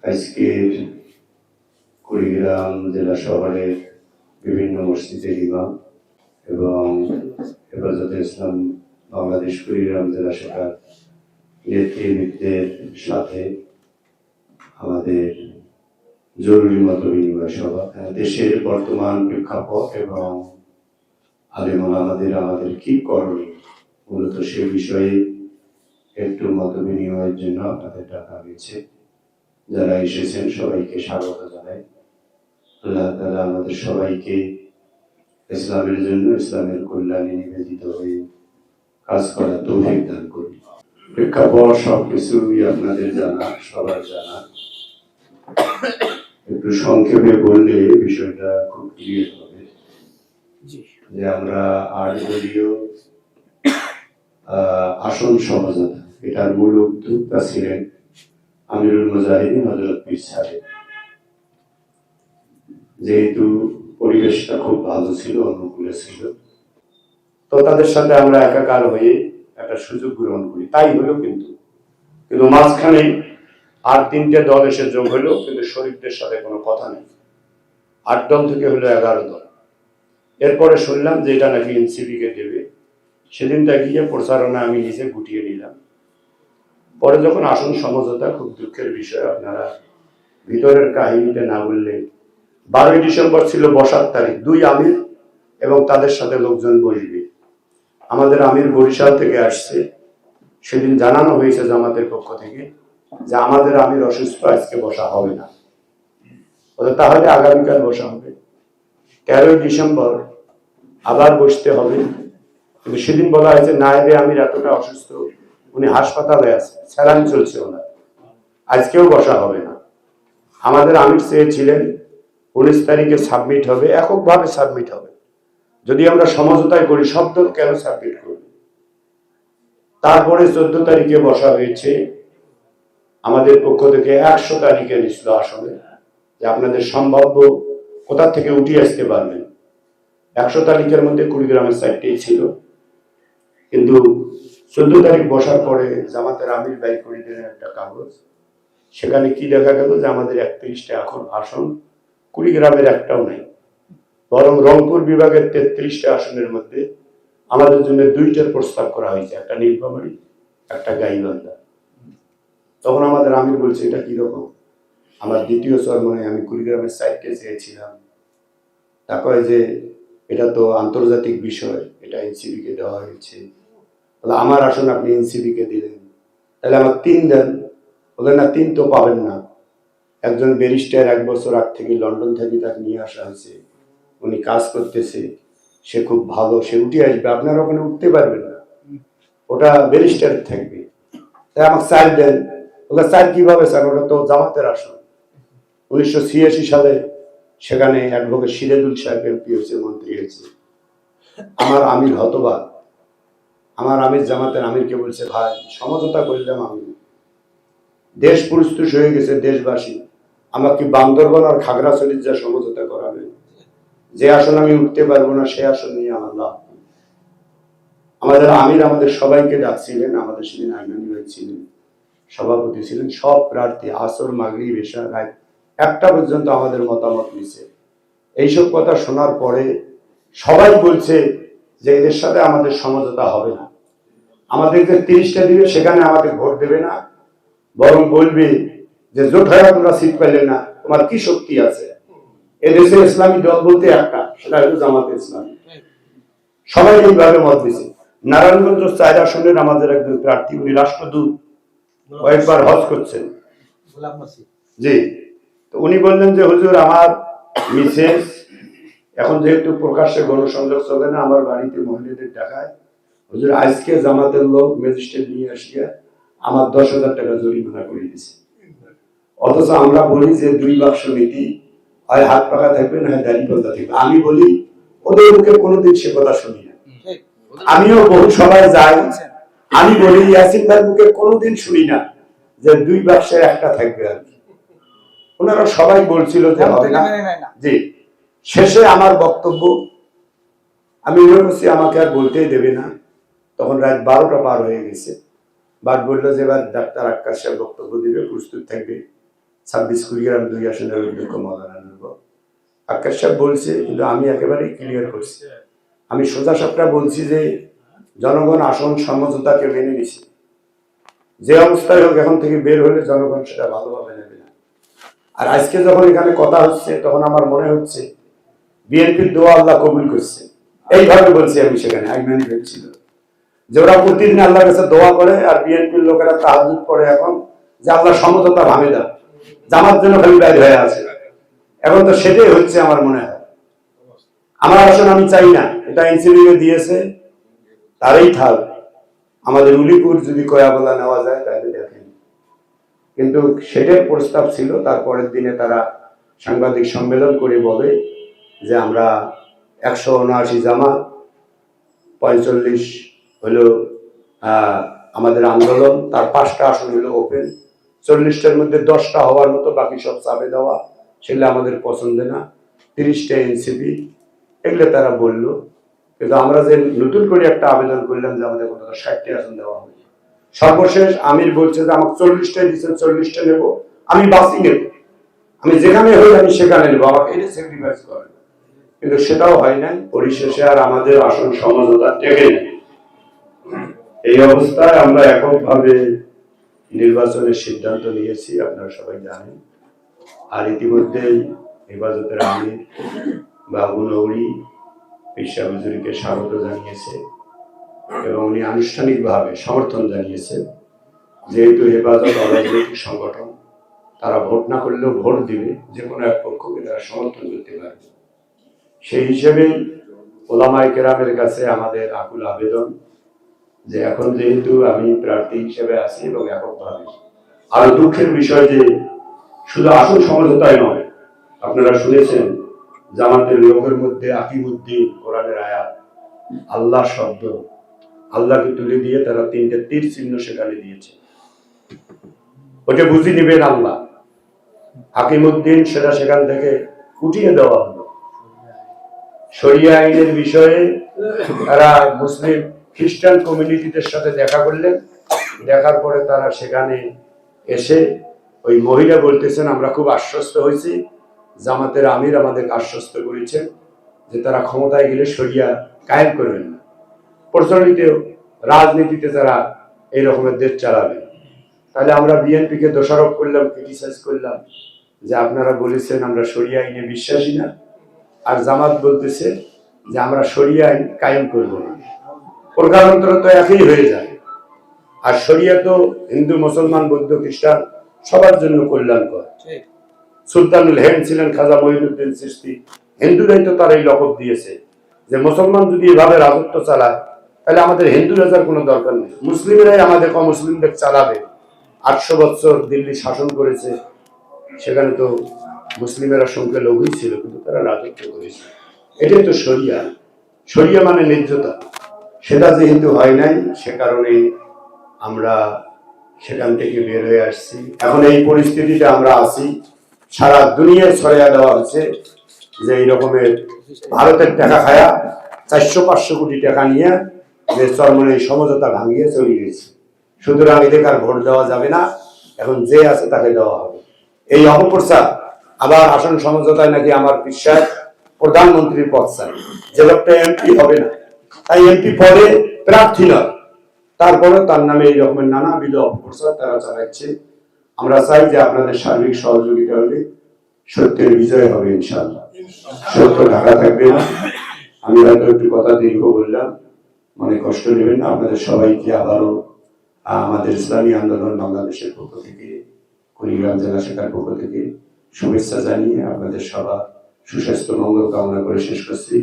আজকের কুড়িগ্রাম জেলা শহরের বিভিন্ন মসজিদের ইমাম এবং হেফাজতে ইসলাম বাংলাদেশ কুড়িগ্রাম জেলা শাখার নেতৃবৃন্দের সাথে আমাদের জরুরি মত বিনিময় সভা। দেশের বর্তমান প্রেক্ষাপট এবং আলেম ওলামাদের আমাদের কি করণীয়, মূলত সে বিষয়ে একটু মত বিনিময়ের জন্য আপনাদের ডাকা হয়েছে। যারা এসেছেন সবাইকে স্বাগত জানাই। আল্লাহ তাআলা আমাদের সবাইকে ইসলামের জন্য, ইসলামের কল্যাণে নিবেদিত হয়ে কাজ করার তৌফিক দান করুন। প্রেক্ষাপট সবকিছুই আপনাদের জানা, সবার জানা। একটু সংক্ষেপে বললে বিষয়টা খুব ক্লিয়ার হবে যে আমরা 8 দলীয় আসন সমঝোতা, এটার মূল উদ্যোক্তা ছিলেন আমিরুল মুজাহিদিন হযরত পীর সাহেব। যেহেতু পরিবেশটা খুব ভালো ছিল, অনুকূলে ছিল, তো তাদের সাথে আমরা একাকার হয়ে একটা সুযোগ গ্রহণ করি। তাই হলো কিন্তু মাঝখানে আর 3টে দল এসে যোগ হলো, কিন্তু শরীফদের সাথে কোনো কথা নেই। 8 দল থেকে হলো 11 দল। এরপরে শুনলাম যে এটা নাকি এনসিপি কে দেবে। সেদিনটা গিয়ে প্রচারণা আমি নিজে গুটিয়ে নিলাম। পরে যখন আসন সমঝোতা, খুব দুঃখের বিষয়, আপনারা ভিতরের কাহিনীটা না বললে, 12ই ডিসেম্বর ছিল বসার তারিখ। 2 আমির এবং তাদের সাথে লোকজন বসবে। আমাদের আমির বরিশাল থেকে আসছে। সেদিন জানানো হয়েছে জামাতের পক্ষ থেকে যে আমাদের আমির অসুস্থ, আজকে বসা হবে না, তাহলে আগামীকাল বসা হবে। 13ই ডিসেম্বর আবার বসতে হবে, কিন্তু সেদিন বলা হয়েছে নায়েবে আমির এতটা অসুস্থ, উনি হাসপাতালে আছে, স্যালাইন চলছে ওনার, আজকেও বসা হবে না। আমাদের আমির চেয়েছিলেন 19 তারিখে সাবমিট হবে, এককভাবে সাবমিট হবে। যদি আমরা সমঝোতায় করি, সব দল কেন সাবমিট করবে? তারপরে 14 তারিখে বসা হয়েছে। আমাদের পক্ষ থেকে 100 তারিখে নিছিল আসলে, যে আপনাদের সম্ভাব্য কোথা থেকে উঠিয়ে আসতে পারবেন। 100 তারিখের মধ্যে কুড়িগ্রামের সাইডটাই ছিল, কিন্তু 14 তারিখ বসার পরে জামাতের আমির ব্যয় করে দিলেন একটা কাগজ। সেখানে কি দেখা গেল যে আমাদের 31টা এখন আসন কুড়িগ্রামের একটাও নাই, বরং রংপুর বিভাগের 33টা আসনের মধ্যে আমাদের জন্য 2টার প্রস্তাব করা হয়েছে, একটা নীলফামারী, একটা গাইবান্ধা। তখন আমাদের আমির বলছে এটা কিরকম? আমার দ্বিতীয় চরমনে আমি কুড়িগ্রামের সাইডকে চেয়েছিলাম। তারপরে যে এটা তো আন্তর্জাতিক বিষয়, এটা এনসিবি কে দেওয়া হয়েছে, তাহলে আমার আসন আপনি এনসিবি কে দিলেন, তাহলে আমার 3 দেন। বলেন না, 3 তো পাবেন না। একজন ব্যারিস্টার 1 বছর আগ থেকে লন্ডন থেকে তাকে নিয়ে আসা হয়েছে, উনি কাজ করতেছে, সে খুব ভালো, সে উঠে আসবে, আপনারা ওখানে উঠতে পারবেন না, ওটা ব্যারিস্টার থাকবে। তাই আমাকে 4 দেন। ওটা 4 কিভাবে স্যার? ওটা তো জামাতের আসন। 1986 সালে সেখানে অ্যাডভোকেট সিরাজুল সাহেব এমপি হয়েছে, মন্ত্রী হয়েছে। আমার আমির হতবাক, আমার আমির জামাতের আমিরকে বলছে, ভাই সমঝোতা করলাম, আমি দেশ পুরুষ হয়ে গেছে দেশবাসী, আমাকে বান্দরবান আর খাগড়াছড়ির যা সমঝোতা করাবে, যে আসন আমি উঠতে পারবো না সে আসন নিয়ে আমার লাভ। আমাদের আমির আমাদের সবাইকে ডাকছিলেন, আমাদের সেদিন আইনানি ভাই ছিলেন, সভাপতি ছিলেন, সব প্রার্থী আসর, মাগরিব, এশা, রাত 1টা পর্যন্ত আমাদের মতামত নিছে। এইসব কথা শোনার পরে সবাই বলছে যে এদের সাথে আমাদের সমঝোতা হবে না, আমাদেরকে 30টা দিবে, সেখানে আমাদের ভোট দেবে না, বরং বলবে যে জোট হয়ে তোমরা সিট পাইলে না, তোমার কি শক্তি আছে? এদেশে ইসলামী দল বলতে একটা, সেটা হলো জামাতে ইসলামী। সবাই এইভাবে মত দিয়েছে। নারায়ণগঞ্জ 4 আসনের আমাদের একজন প্রার্থী, উনি রাষ্ট্রদূত, কয়েকবার হজ করছেন, জি। তো উনি বললেন যে হুজুর, আমার মিসেস, এখন যেহেতু প্রকাশ্যে গণসংযোগ চলে না, আমার বাড়িতে মহিলাদের দেখায়, হুজুর আজকে জামাতের লোক ম্যাজিস্ট্রেট নিয়ে আসিয়া আমার 10,000 টাকা জরিমানা করে দিয়েছে। অথচ আমরা বলি যে 2 বাক্স নীতি, হয় হাত পাকা থাকবে না হয় দাড়ি পাল্টা থাকবে। আমি বলি ওদের মুখে কোনোদিন সে কথা শুনি না, আমিও বহু সভায় যাই, আমি বলি ইয়াসিন ভাইয়ের মুখে কোনোদিন শুনি না যে 2 বাক্সের একটা থাকবে আর কি। ওনারা সবাই বলছিল যে হবে না। জি, শেষে আমার বক্তব্য আমি বলছি আমাকে আর বলতেই দেবে না। তখন রাত 12টা পার হয়ে গেছে। বাদ বললো যে এবার ডাক্তার আক্কাস সাহেব বক্তব্য দিবে, প্রস্তুত থাকবে। 26 কুড়িগ্রাম 2 আসনের অধ্যক্ষ মৌলানা নুরুল আক্কাস সাহেব বলছে, কিন্তু আমি একেবারে ক্লিয়ার করছি, আমি সোজা সাপটা বলছি যে জনগণ আসন সমঝোতাকে মেনে নিছে, যে অবস্থায় হোক এখন থেকে বের হলে জনগণ সেটা ভালোভাবে নেবে না। আর আজকে যখন এখানে কথা হচ্ছে তখন আমার মনে হচ্ছে বিএনপির দোয়া আল্লাহ কবুল করছে, এইভাবে বলছি আমি। সেখানে আইমানি ছিল যে ওরা প্রতিদিন আল্লাহর কাছে দোয়া করে, আর বিএনপির লোকেরা তাহাজ্জুদ পড়ে এখন যে আল্লাহ সমঝোতা ভাঙে দাও, জামাত জন্য খালি বাইর হয়ে আছে। এখন তো সেটাই হচ্ছে আমার মনে হয়। আমার আসলে আমি চাই না, এটা এনসিপি দিয়েছে তারই থাক, আমাদের উলিপুর যদি কয়াবলা নেওয়া যায় তাহলে দেখেন। কিন্তু সেটার প্রস্তাব ছিল, তারপরের দিনে তারা সাংবাদিক সম্মেলন করে বলে যে আমরা 179 জামাত, 45 হলো আমাদের আন্দোলন, তার 5টা আসন হলো ওপেন, 40টার মধ্যে 10টা হওয়ার মতো, বাকি সব চাপে দেওয়া, সেগুলো আমাদের পছন্দ না, 30টা এনসিপি, এগুলো তারা বললো। কিন্তু আমরা যে নতুন করে একটা আবেদন করলাম যে আমাদের কত 60টা আসন দেওয়া হবে, সর্বশেষ আমির বলছে যে আমাকে 40টাই দিচ্ছেন, 40টা নেবো, আমি বাসি নেব, আমি যেখানে হই আমি সেখানে নেবো, আমাকে এটা স্যাক্রিফাইস করেন। কিন্তু সেটাও হয় নাই, পরিশেষে আর আমাদের আসন সমঝোতা টেকে নেই। এই অবস্থায় আমরা এককভাবে নির্বাচনের সিদ্ধান্ত নিয়েছি, আপনারা সবাই জানেন। আর ইতিমধ্যেই হেফাজতের আমির বাবু নৌরি পেশা হুজুরকে স্বাগত জানিয়েছে এবং উনি আনুষ্ঠানিকভাবে সমর্থন জানিয়েছে। যেহেতু হেফাজত অরাজনৈতিক সংগঠন, তারা ভোট না করলেও ভোট দিবে, যে কোনো এক পক্ষকে তারা সমর্থন করতে পারবে। সেই হিসেবে ওলামায়ে কেরামের কাছে আমাদের আকুল আবেদন যে এখন যেহেতু আমি প্রার্থী হিসেবে আছি এবং এককভাবে, আরো দুঃখের বিষয় যে শুধু আসন সমঝোতাই নয়, আপনারা শুনেছেন জামাতের লোকের মধ্যে আকিমুদ্দিন কোরআনের আয়াত, আল্লাহ শব্দ, আল্লাহকে তুলে দিয়ে তারা 3টে তীর চিহ্ন সেখানে দিয়েছে, ওটা বুঝে নেবেন আল্লাহ। হাকিমুদ্দিন সেটা সেখান থেকে উঠিয়ে দেওয়া হলো। শরিয়া আইনের বিষয়ে তারা মুসলিম খ্রিস্টান কমিউনিটিদের সাথে দেখা করলেন, দেখার পরে তারা সেখানে এসে ওই মহিলা বলতেছেন আমরা খুব আশ্বস্ত হয়েছি, জামাতের আমির আমাদের আশ্বস্ত করেছেন যে তারা ক্ষমতায় গেলে শরিয়া কায়েম করবেন না, প্রচলিত রাজনীতিতে তারা এই রকমের দেশ চালাবেন। তাহলে আমরা বিএনপিকে দোষারোপ করলাম, ক্রিটিসাইজ করলাম যে আপনারা বলেছেন আমরা শরিয়া আইনে বিশ্বাসী না, আর জামাত বলতেছে যে আমরা শরিয়া আইন কায়েম করবো না। প্রকারান্তর তো একই হয়ে যায়। আর শরিয়া তো হিন্দু, মুসলমান, বৌদ্ধ, খ্রিস্টান সবার জন্য কল্যাণকর। সুলতানুল হিন্দ ছিলেন খাজা মঈনুদ্দিন চিশতি, হিন্দুরাই তো তার এই লকব দিয়েছে যে মুসলমান যদি এভাবে রাজত্ব চালায় তাহলে আমাদের হিন্দু রাজার কোনো দরকার নেই, মুসলিমরাই আমাদের অমুসলিমদের চালাবে। 800 বছর দিল্লি শাসন করেছে, সেখানে তো মুসলিমেরা সংখ্যালঘুই ছিল, কিন্তু তারা রাজত্ব করেছে। এটাই তো শরিয়া। শরিয়া মানে ন্যায্যতা, সেটা যেহেতু হয় নাই, সে কারণে আমরা সেখান থেকে বের হয়ে আসছি। এখন এই পরিস্থিতিতে আমরা আছি, সারা দুনিয়ায় ছড়িয়ে দেওয়া হচ্ছে যে এই রকমের ভারতের টাকা খায়া 400-500 কোটি টাকা নিয়ে যে চরমনে সমঝোতা ভাঙিয়ে চলে গেছে, সুতরাং এদেরকে আর ভোট দেওয়া যাবে না, এখন যে আছে তাকে দেওয়া হবে। এই অপপ্রচার, আবার আসন সমঝোতায় নাকি আমার বিশ্বাস প্রধানমন্ত্রীর পদ চাই, যে লোকটা এমপি হবে না, তাই এমপি পদে প্রার্থী নয়, তারপরে তার নামে এই রকমের নানাবিধ অপপ্রচার তারা চালাচ্ছে। আমরা চাই যে আপনাদের সার্বিক সহযোগিতা হলে সত্যের বিজয় হবে ইনশাআল্লাহ, সত্য ঢাকা থাকবে না। আমি হয়তো একটু কথা দীর্ঘ বললাম, মানে কষ্ট নেবেন না। আপনাদের সবাইকে আবারও আমাদের ইসলামী আন্দোলন বাংলাদেশের পক্ষ থেকে, কুড়িগ্রাম জেলা শাখার পক্ষ থেকে শুভেচ্ছা জানিয়ে আপনাদের সবার সুস্বাস্থ্য মঙ্গল কামনা করে শেষ করছি।